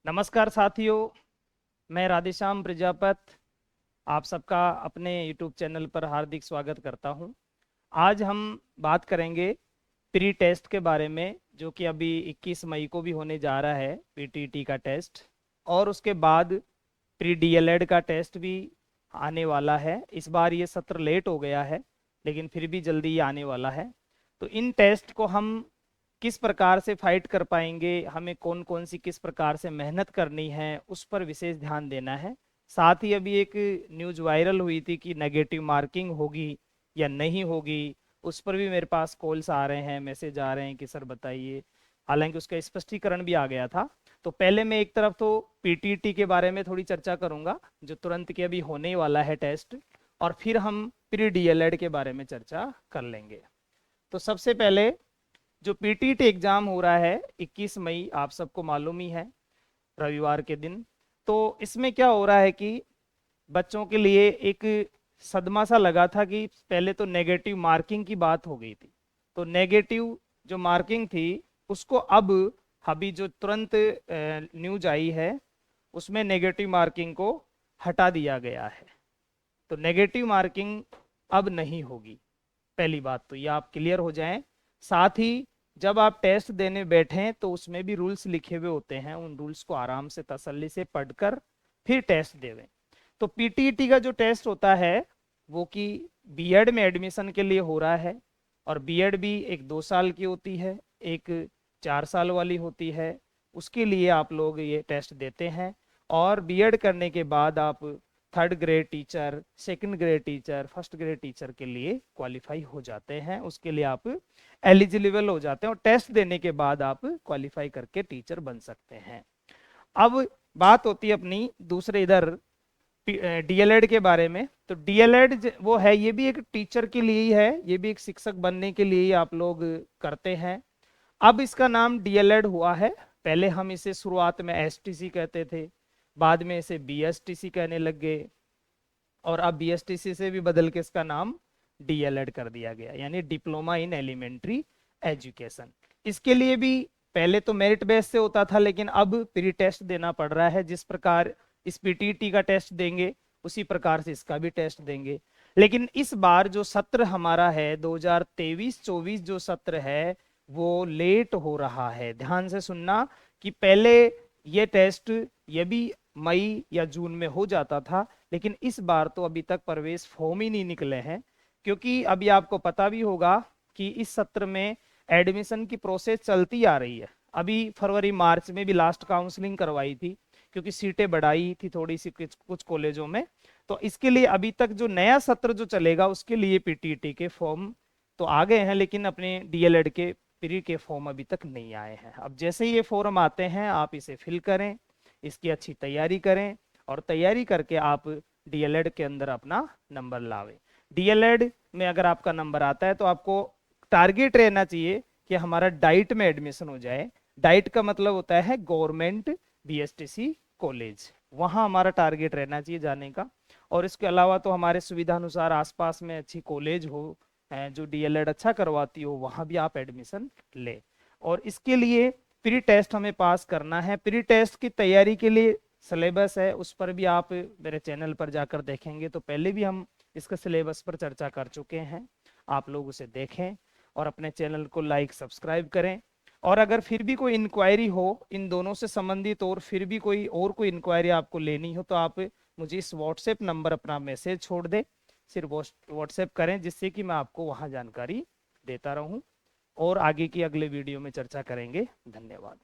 नमस्कार साथियों, मैं राधेश्याम प्रजापत आप सबका अपने YouTube चैनल पर हार्दिक स्वागत करता हूं। आज हम बात करेंगे प्री टेस्ट के बारे में, जो कि अभी 21 मई को भी होने जा रहा है पीटीटी का टेस्ट। और उसके बाद प्री डीएलएड का टेस्ट भी आने वाला है। इस बार ये सत्र लेट हो गया है, लेकिन फिर भी जल्दी ही आने वाला है। तो इन टेस्ट को हम किस प्रकार से फाइट कर पाएंगे, हमें कौन कौन सी किस प्रकार से मेहनत करनी है, उस पर विशेष ध्यान देना है। साथ ही अभी एक न्यूज वायरल हुई थी कि नेगेटिव मार्किंग होगी या नहीं होगी, उस पर भी मेरे पास कॉल्स आ रहे हैं, मैसेज आ रहे हैं कि सर बताइए। हालांकि उसका स्पष्टीकरण भी आ गया था। तो पहले मैं एक तरफ तो पीटीटी के बारे में थोड़ी चर्चा करूंगा, जो तुरंत के अभी होने वाला है टेस्ट, और फिर हम प्री डीएलएड के बारे में चर्चा कर लेंगे। तो सबसे पहले जो पीटीटी एग्जाम हो रहा है 21 मई, आप सबको मालूम ही है, रविवार के दिन। तो इसमें क्या हो रहा है कि बच्चों के लिए एक सदमा सा लगा था कि पहले तो नेगेटिव मार्किंग की बात हो गई थी। तो नेगेटिव जो मार्किंग थी उसको अब अभी जो तुरंत न्यूज आई है उसमें नेगेटिव मार्किंग को हटा दिया गया है। तो नेगेटिव मार्किंग अब नहीं होगी। पहली बात तो ये आप क्लियर हो जाएं। साथ ही जब आप टेस्ट देने बैठें तो उसमें भी रूल्स लिखे हुए होते हैं, उन रूल्स को आराम से तसल्ली से पढ़कर फिर टेस्ट देवें। तो पीटीईटी का जो टेस्ट होता है वो कि बीएड में एडमिशन के लिए हो रहा है। और बीएड भी एक 2 साल की होती है, एक 4 साल वाली होती है। उसके लिए आप लोग ये टेस्ट देते हैं। और बीएड करने के बाद आप third grade teacher, second grade teacher, first grade teacher के लिए क्वालिफाई हो जाते हैं। उसके लिए आप एलिजिबल हो जाते हैं और टेस्ट देने के बाद आप क्वालिफाई करके टीचर बन सकते हैं। अब बात होती है अपनी दूसरे इधर डीएलएड के बारे में। तो डीएलएड वो है, ये भी एक टीचर के लिए ही है, ये भी एक शिक्षक बनने के लिए ही आप लोग करते हैं। अब इसका नाम डीएलएड हुआ है। पहले हम इसे शुरुआत में एसटीसी कहते थे, बाद में इसे बीएसटीसी कहने लग गए, और अब बीएसटीसी से भी बदल के इसका नाम डीएलएड कर दिया गया, यानी डिप्लोमा इन एलिमेंट्री एजुकेशन। इसके लिए भी पहले तो मेरिट बेस से होता था, लेकिन अब प्री टेस्ट देना पड़ रहा है। जिस प्रकार इस पीटीटी का टेस्ट देंगे उसी प्रकार से इसका भी टेस्ट देंगे। लेकिन इस बार जो सत्र हमारा है 2023-24 जो सत्र है वो लेट हो रहा है। ध्यान से सुनना कि पहले ये टेस्ट ये भी मई या जून में हो जाता था, लेकिन इस बार तो अभी तक प्रवेश फॉर्म ही नहीं निकले हैं। क्योंकि अभी आपको पता भी होगा कि इस सत्र में एडमिशन की प्रोसेस चलती आ रही है। अभी फरवरी मार्च में भी लास्ट काउंसलिंग करवाई थी, क्योंकि सीटें बढ़ाई थी थोड़ी सी कुछ कॉलेजों में। तो इसके लिए अभी तक जो नया सत्र जो चलेगा उसके लिए पीटीटी के फॉर्म तो आ गए हैं, लेकिन अपने डीएलएड के प्री के फॉर्म अभी तक नहीं आए हैं। अब जैसे ही ये फॉर्म आते हैं आप इसे फिल करें, इसकी अच्छी तैयारी करें, और तैयारी करके आप डीएलएड के अंदर अपना नंबर लावें। डीएलएड में अगर आपका नंबर आता है तो आपको टारगेट रहना चाहिए कि हमारा डाइट में एडमिशन हो जाए। डाइट का मतलब होता है गवर्नमेंट बीएसटीसी कॉलेज, वहां हमारा टारगेट रहना चाहिए जाने का। और इसके अलावा तो हमारे सुविधा अनुसार आसपास में अच्छी कॉलेज हो जो डीएलएड अच्छा करवाती हो, वहां भी आप एडमिशन ले। और इसके लिए प्री टेस्ट हमें पास करना है। प्री टेस्ट की तैयारी के लिए सिलेबस है, उस पर भी आप मेरे चैनल पर जाकर देखेंगे तो पहले भी हम इसका सिलेबस पर चर्चा कर चुके हैं। आप लोग उसे देखें और अपने चैनल को लाइक सब्सक्राइब करें। और अगर फिर भी कोई इंक्वायरी हो इन दोनों से संबंधित, और फिर भी कोई इंक्वायरी आपको लेनी हो, तो आप मुझे इस व्हाट्सएप नंबर अपना मैसेज छोड़ दें, सिर्फ व्हाट्सएप करें, जिससे कि मैं आपको वहां जानकारी देता रहूं। और आगे की अगले वीडियो में चर्चा करेंगे। धन्यवाद।